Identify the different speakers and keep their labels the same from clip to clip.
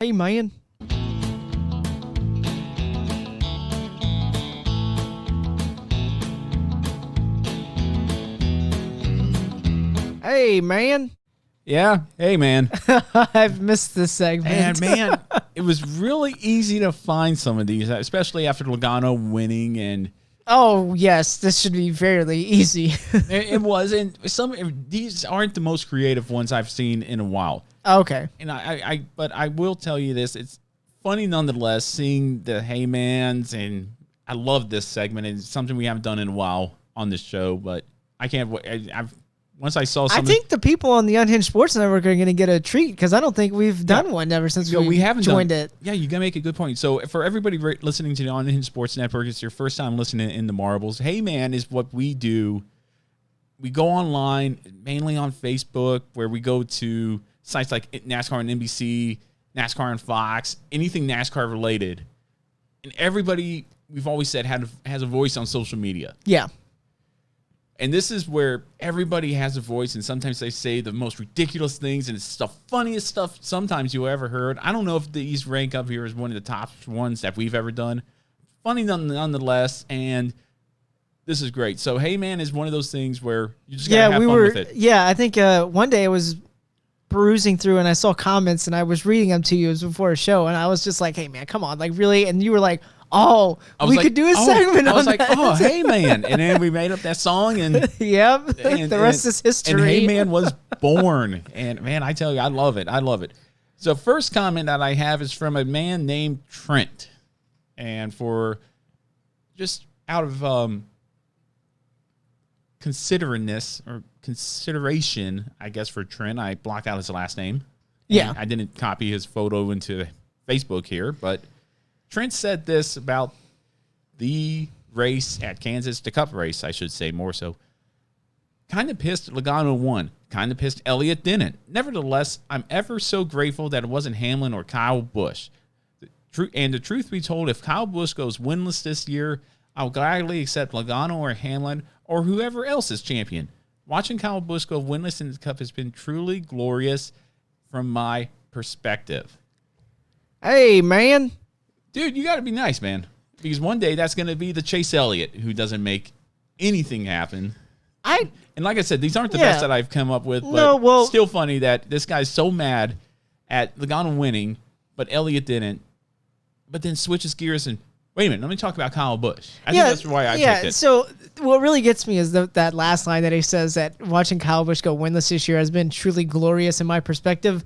Speaker 1: Hey, man. Hey, man.
Speaker 2: Yeah. Hey, man.
Speaker 1: I've missed this segment.
Speaker 2: And, man, it was really easy to find some of these, especially after Logano winning. And
Speaker 1: Oh, yes. This should be fairly easy.
Speaker 2: it was. And these aren't the most creative ones I've seen in a while.
Speaker 1: Okay.
Speaker 2: And but I will tell you this. It's funny nonetheless seeing the Heymans. And I love this segment. It's something we haven't done in a while on this show. But I can't wait. Once I saw some,
Speaker 1: I think the people on the Unhinged Sports Network are going to get a treat because I don't think we've done one ever since we haven't joined it.
Speaker 2: Yeah, you gotta make a good point. So for everybody listening to the Unhinged Sports Network, it's your first time listening in the marbles. Hey man is what we do. We go online, mainly on Facebook, where we go to sites like NASCAR and NBC, NASCAR and Fox, anything NASCAR related. And everybody, we've always said, has a voice on social media.
Speaker 1: Yeah.
Speaker 2: And this is where everybody has a voice, and sometimes they say the most ridiculous things, and it's the funniest stuff sometimes you ever heard. I don't know if these rank up here as one of the top ones that we've ever done. Funny nonetheless, and this is great. So, Hey Man is one of those things where you just gotta have fun with it.
Speaker 1: Yeah, I think one day I was perusing through and I saw comments and I was reading them to you. It was before a show, and I was just like, hey man, come on, like really? And you were like, oh, we could do a segment on that.
Speaker 2: I was like, oh, Hey Man. And then we made up that song. And
Speaker 1: yep, the rest is history.
Speaker 2: And Hey Man was born. And, man, I tell you, I love it. I love it. So first comment that I have is from a man named Trent. And for just out of considerateness or consideration, I guess, for Trent, I blocked out his last name.
Speaker 1: Yeah.
Speaker 2: I didn't copy his photo into Facebook here, but Trent said this about the race at Kansas, the Cup race, I should say, more so. Kind of pissed Logano won. Kind of pissed Elliott didn't. Nevertheless, I'm ever so grateful that it wasn't Hamlin or Kyle Busch. The truth be told, if Kyle Busch goes winless this year, I'll gladly accept Logano or Hamlin or whoever else is champion. Watching Kyle Busch go winless in the Cup has been truly glorious from my perspective.
Speaker 1: Hey, man.
Speaker 2: Dude, you got to be nice, man. Because one day that's going to be the Chase Elliott who doesn't make anything happen. And like I said, these aren't the best that I've come up with, but still funny that this guy's so mad at Logano winning, but Elliott didn't. But then switches gears and, wait a minute, let me talk about Kyle Busch. I think that's why I picked it.
Speaker 1: So what really gets me is that last line that he says that watching Kyle Busch go winless this year has been truly glorious in my perspective.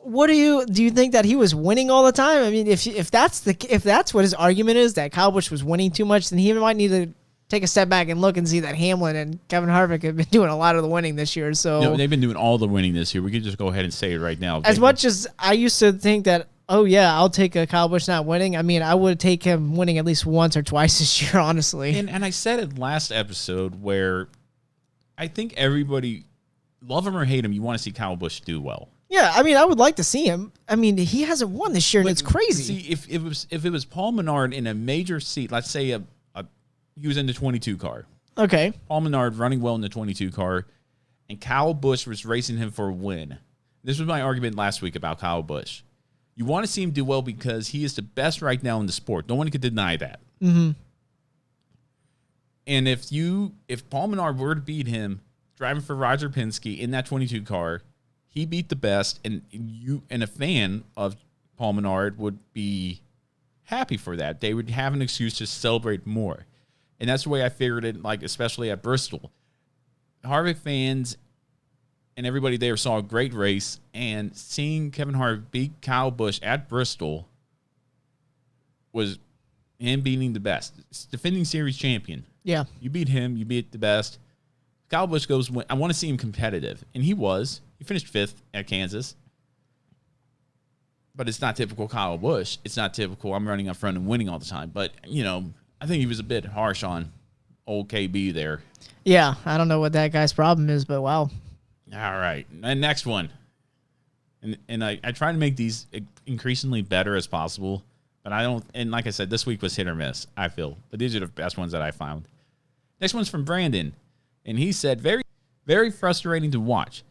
Speaker 1: What do you think that he was winning all the time? I mean, if that's what his argument is, that Kyle Busch was winning too much, then he might need to take a step back and look and see that Hamlin and Kevin Harvick have been doing a lot of the winning this year. So
Speaker 2: they've been doing all the winning this year. We could just go ahead and say it right now.
Speaker 1: As much as I used to think that, oh yeah, I'll take a Kyle Busch not winning. I mean, I would take him winning at least once or twice this year, honestly.
Speaker 2: And I said it last episode where I think everybody, love him or hate him, you want to see Kyle Busch do well.
Speaker 1: Yeah, I mean, I would like to see him. I mean, he hasn't won this year, and it's crazy.
Speaker 2: See, if it was Paul Menard in a major seat, let's say he was in the 22 car.
Speaker 1: Okay.
Speaker 2: Paul Menard running well in the 22 car, and Kyle Busch was racing him for a win. This was my argument last week about Kyle Busch. You want to see him do well because he is the best right now in the sport. No one could deny that.
Speaker 1: Mm-hmm.
Speaker 2: And if Paul Menard were to beat him driving for Roger Penske in that 22 car, he beat the best, and a fan of Paul Menard would be happy for that. They would have an excuse to celebrate more. And that's the way I figured it, like especially at Bristol. Harvick fans and everybody there saw a great race, and seeing Kevin Harvick beat Kyle Busch at Bristol was him beating the best. Defending series champion.
Speaker 1: Yeah.
Speaker 2: You beat him, you beat the best. Kyle Busch goes, I want to see him competitive. And he was. He finished 5th at Kansas. But it's not typical Kyle Busch. It's not typical I'm running up front and winning all the time. But, I think he was a bit harsh on old KB there.
Speaker 1: Yeah, I don't know what that guy's problem is, but wow.
Speaker 2: All right. And next one. And I try to make these increasingly better as possible. But I don't, and like I said, this week was hit or miss, I feel. But these are the best ones that I found. Next one's from Brandon. And he said, very, very frustrating to watch.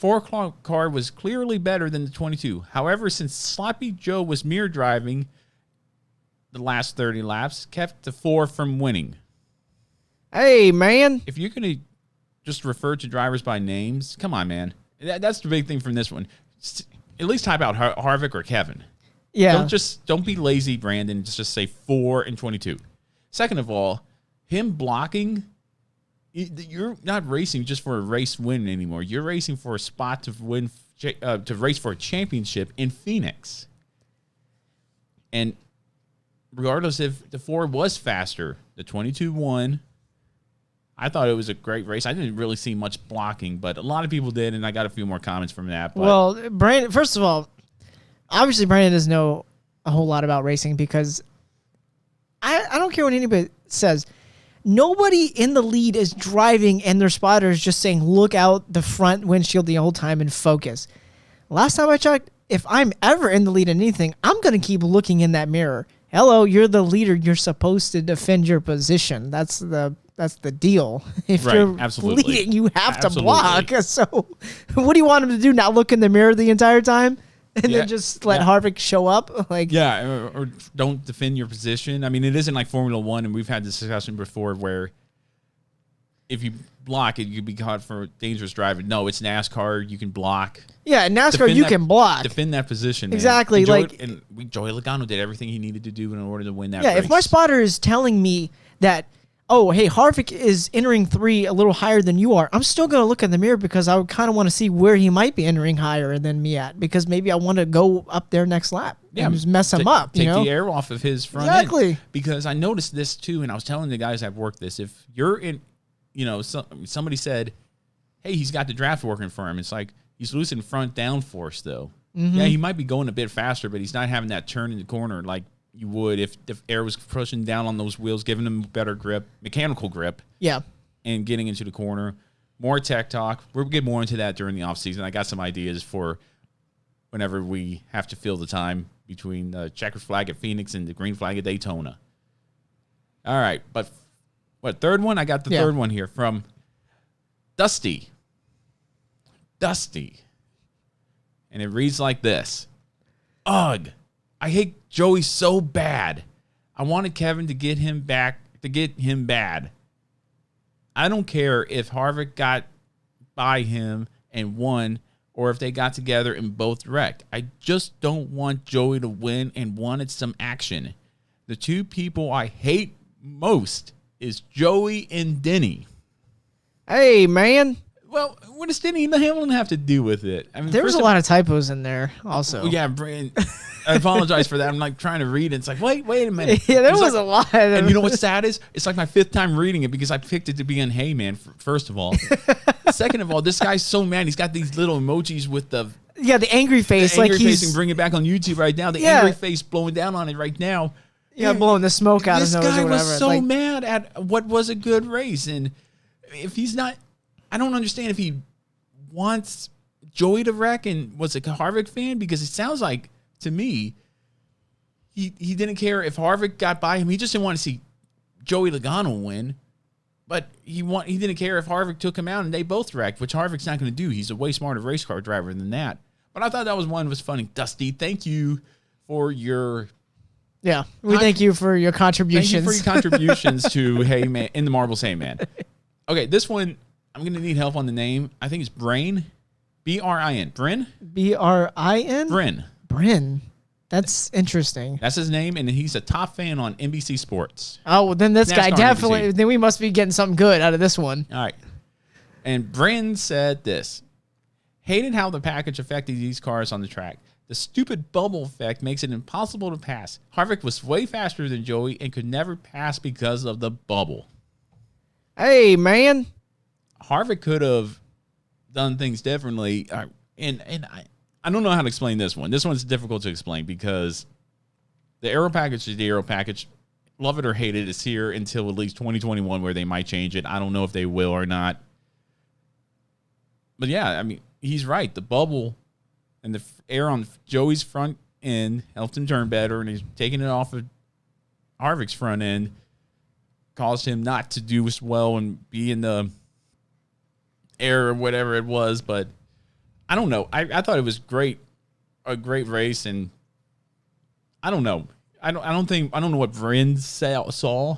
Speaker 2: 4 car was clearly better than the 22. However, since Sloppy Joe was mirror driving the last 30 laps, kept the 4 from winning.
Speaker 1: Hey, man.
Speaker 2: If you're going to just refer to drivers by names, come on, man. That's the big thing from this one. At least type out Harvick or Kevin.
Speaker 1: Yeah.
Speaker 2: Don't be lazy, Brandon. Just say 4 and 22. Second of all, him blocking, you're not racing just for a race win anymore. You're racing for a spot to win, to race for a championship in Phoenix. And regardless if the 4 was faster, the 22 won. I thought it was a great race. I didn't really see much blocking, but a lot of people did, and I got a few more comments from that. But
Speaker 1: well, Brandon, first of all, obviously Brandon doesn't know a whole lot about racing because I don't care what anybody says. Nobody in the lead is driving and their spotter is just saying, look out the front windshield the whole time and focus. Last time I checked, if I'm ever in the lead in anything, I'm going to keep looking in that mirror. Hello, you're the leader. You're supposed to defend your position. That's the deal. If
Speaker 2: right,
Speaker 1: you're
Speaker 2: absolutely.
Speaker 1: leading, you have to
Speaker 2: Absolutely.
Speaker 1: block. So what do you want him to do? Not look in the mirror the entire time? And
Speaker 2: Yeah.
Speaker 1: then just let
Speaker 2: Yeah.
Speaker 1: Harvick show up? Like,
Speaker 2: yeah, or don't defend your position. I mean, it isn't like Formula One, and we've had this discussion before where if you block it, you could be caught for dangerous driving. No, it's NASCAR. You can block.
Speaker 1: yeah, in NASCAR,
Speaker 2: Defend
Speaker 1: you
Speaker 2: that-
Speaker 1: can block.
Speaker 2: Defend that position. Man.
Speaker 1: Exactly,
Speaker 2: And Joey,
Speaker 1: like-
Speaker 2: Joey Logano did everything he needed to do in order to win that
Speaker 1: Yeah,
Speaker 2: race.
Speaker 1: if my spotter is telling me that, oh, hey, Harvick is entering 3 a little higher than you are, I'm still going to look in the mirror because I would kind of want to see where he might be entering higher than me at, because maybe I want to go up there next lap and just mess him up,
Speaker 2: Take
Speaker 1: you know?
Speaker 2: the air off of his front
Speaker 1: Exactly.
Speaker 2: end. Because I noticed this too, and I was telling the guys I've worked this. If you're in, somebody said, hey, he's got the draft working for him. It's like he's losing front downforce though.
Speaker 1: Mm-hmm.
Speaker 2: Yeah, he might be going a bit faster, but he's not having that turn in the corner like you would if the air was pushing down on those wheels, giving him better grip, mechanical grip,
Speaker 1: Yeah.
Speaker 2: and getting into the corner. More tech talk. We'll get more into that during the offseason. I got some ideas for whenever we have to fill the time between the checkered flag at Phoenix and the green flag at Daytona. All right, but what, third one? I got the third one here from Dusty. And it reads like this. Ugh, I hate Joey so bad. I wanted Kevin to get him bad. I don't care if Harvick got by him and won or if they got together and both wrecked. I just don't want Joey to win and wanted some action. The two people I hate most is Joey and Denny.
Speaker 1: Hey, man.
Speaker 2: Well, what does Denny and Hamlin have to do with it? I mean,
Speaker 1: There was
Speaker 2: first
Speaker 1: a lot of typos in there also.
Speaker 2: yeah, Brandon, I apologize for that. I'm like trying to read it. It's like, wait a minute.
Speaker 1: Yeah, there
Speaker 2: It's
Speaker 1: was
Speaker 2: like-
Speaker 1: a lot.
Speaker 2: And you know what's sad is? It's like my 5th time reading it because I picked it to be in Hey Man, first of all. Second of all, this guy's so mad. He's got these little emojis with the
Speaker 1: Yeah, the angry face.
Speaker 2: angry
Speaker 1: like
Speaker 2: face
Speaker 1: he's
Speaker 2: and bring it back on YouTube right now. The
Speaker 1: Yeah.
Speaker 2: angry face blowing down on it right now.
Speaker 1: blowing the smoke out of
Speaker 2: This
Speaker 1: his nose
Speaker 2: guy
Speaker 1: or whatever.
Speaker 2: was so
Speaker 1: Like,
Speaker 2: mad at what was a good race. And if he's not, I don't understand if he wants Joey to wreck and was a Harvick fan, because it sounds like to me he didn't care if Harvick got by him. He just didn't want to see Joey Logano win. But he didn't care if Harvick took him out and they both wrecked, which Harvick's not going to do. He's a way smarter race car driver than that. But I thought that was funny. Dusty, thank you for your
Speaker 1: yeah, we thank you for your
Speaker 2: Thank
Speaker 1: contributions.
Speaker 2: you for your contributions to Hey Man in the Marbles Hey Man. Okay, this one I'm gonna need help on the name. I think it's Brain, Brin, Bryn,
Speaker 1: Brin?
Speaker 2: Bryn.
Speaker 1: Bryn. That's interesting.
Speaker 2: That's his name, and he's a top fan on NBC Sports.
Speaker 1: Oh, well, then this guy
Speaker 2: NASCAR
Speaker 1: definitely.
Speaker 2: NBC.
Speaker 1: Then we must be getting something good out of this one.
Speaker 2: All right, and Bryn said this: hated how the package affected these cars on the track. The stupid bubble effect makes it impossible to pass. Harvick was way faster than Joey and could never pass because of the bubble.
Speaker 1: Hey, man.
Speaker 2: Harvick could have done things differently. And I don't know how to explain this one. This one's difficult to explain because the aero package is the aero package. Love it or hate it, it's here until at least 2021 where they might change it. I don't know if they will or not. But yeah, I mean, he's right. The bubble and the air on Joey's front end helped him turn better, and he's taking it off of Harvick's front end caused him not to do as well and be in the air or whatever it was. But I don't know. I thought it was great, a great race, and I don't know. I don't know what Bryn saw,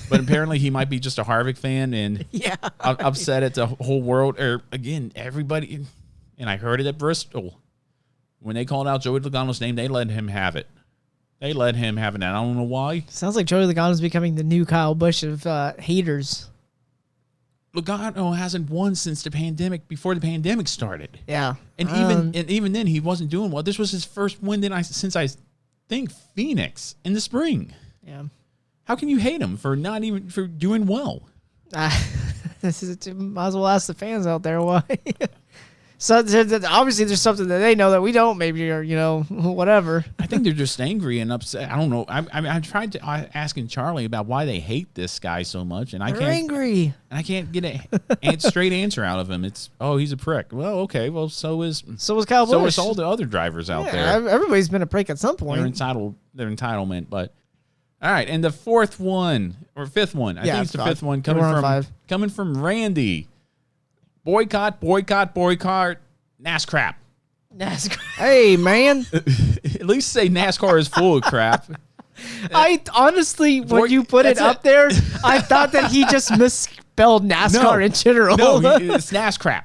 Speaker 2: but apparently he might be just a Harvick fan and
Speaker 1: Yeah.
Speaker 2: upset at the whole world. Or again, everybody, and I heard it at Bristol when they called out Joey Logano's name. They let him have it. They let him have it. And I don't know why.
Speaker 1: Sounds like Joey Logano's becoming the new Kyle Busch of haters.
Speaker 2: Logano hasn't won since the pandemic. Before the pandemic started.
Speaker 1: Yeah.
Speaker 2: And even then, he wasn't doing well. This was his first win since I think Phoenix in the spring.
Speaker 1: Yeah.
Speaker 2: How can you hate him for not even for doing well?
Speaker 1: This is might as well ask the fans out there why. So obviously there's something that they know that we don't, maybe, or whatever.
Speaker 2: I think they're just angry and upset. I don't know. I tried to asking Charlie about why they hate this guy so much, and
Speaker 1: They're angry.
Speaker 2: and I can't get a straight answer out of him. It's he's a prick. Well, okay. Well, so is
Speaker 1: Kyle Busch.
Speaker 2: So is all the other drivers out there.
Speaker 1: Everybody's been a prick at some point.
Speaker 2: Their entitlement, but all right. And the fifth one. I think it's the fifth one coming from Randy. Boycott, NASCAR.
Speaker 1: Hey, man.
Speaker 2: At least say NASCAR is full of crap.
Speaker 1: I honestly, when you put it up there, I thought that he just misspelled NASCAR in general.
Speaker 2: No, it's NASCAR.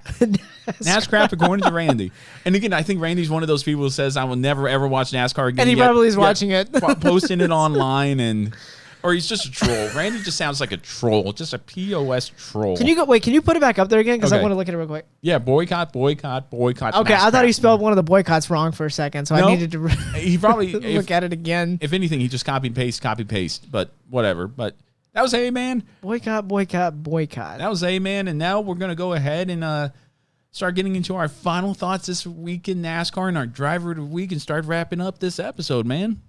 Speaker 2: NASCAR according to Randy. And again, I think Randy's one of those people who says, I will never, ever watch NASCAR again.
Speaker 1: And he probably is watching it.
Speaker 2: Posting it online or he's just a troll. Randy just sounds like a troll, just a POS troll.
Speaker 1: Can you put it back up there again? Because I want to look at it real quick.
Speaker 2: Yeah, boycott. Okay,
Speaker 1: NASCAR. I thought he spelled one of the boycotts wrong for a second, so I needed to
Speaker 2: he probably
Speaker 1: look at it again.
Speaker 2: If anything, he just copy paste, but whatever. But that was A-Man.
Speaker 1: Boycott.
Speaker 2: That was A-Man, and now we're going to go ahead and start getting into our final thoughts this week in NASCAR and our driver of the week and start wrapping up this episode, man.